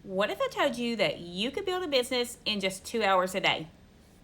What if I told you that you could build a business in just 2 hours a day?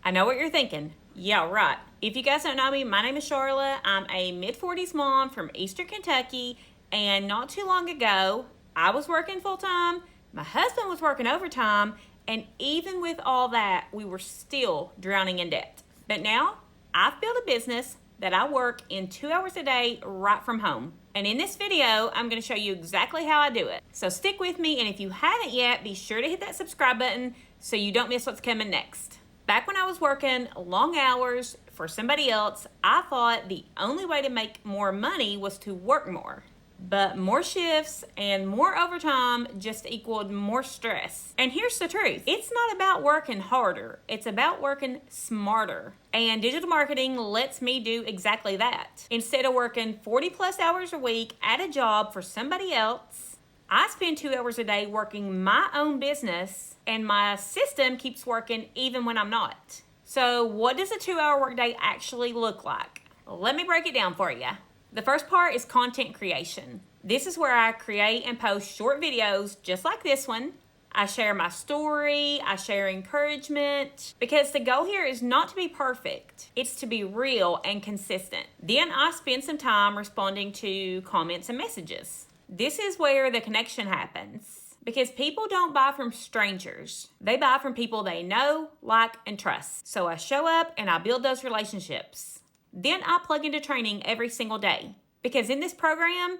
I know what you're thinking. Yeah, right. If you guys don't know me, my name is Charlotte. I'm a mid-40s mom from Eastern Kentucky, and not too long ago, I was working full-time, my husband was working overtime, and even with all that, we were still drowning in debt. But now, I've built a business that I work in 2 hours a day right from home. And in this video, I'm going to show you exactly how I do it. So stick with me, and if you haven't yet, be sure to hit that subscribe button so you don't miss what's coming next. Back when I was working long hours for somebody else, I thought the only way to make more money was to work more. But more shifts and more overtime just equaled more stress. And here's the truth. It's not about working harder. It's about working smarter. And digital marketing lets me do exactly that. Instead of working 40 plus hours a week at a job for somebody else, I spend 2 hours a day working my own business, and my system keeps working even when I'm not. So what does a 2-hour workday actually look like? Let me break it down for you. The first part is content creation. This is where I create and post short videos just like this one. I share my story, I share encouragement, because the goal here is not to be perfect. It's to be real and consistent. Then I spend some time responding to comments and messages. This is where the connection happens, because people don't buy from strangers. They buy from people they know, like, and trust. So I show up and I build those relationships. Then I plug into training every single day, because in this program,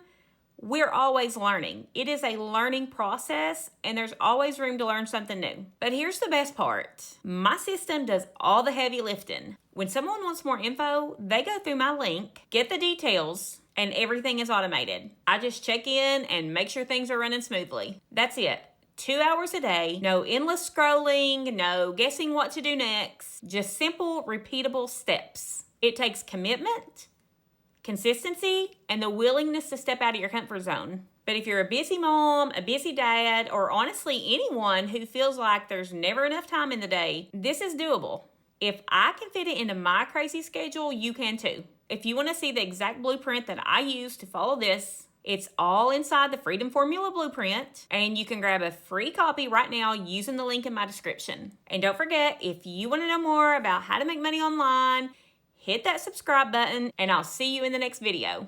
we're always learning. It is a learning process, and there's always room to learn something new. But here's the best part. My system does all the heavy lifting. When someone wants more info, they go through my link, get the details, and everything is automated. I just check in and make sure things are running smoothly. That's it. 2 hours a day, no endless scrolling, no guessing what to do next, just simple, repeatable steps. It takes commitment, consistency, and the willingness to step out of your comfort zone. But if you're a busy mom, a busy dad, or honestly anyone who feels like there's never enough time in the day, this is doable. If I can fit it into my crazy schedule, you can too. If you want to see the exact blueprint that I use to follow this, it's all inside the Freedom Formula Blueprint, and you can grab a free copy right now using the link in my description. And don't forget, if you want to know more about how to make money online, hit that subscribe button, and I'll see you in the next video.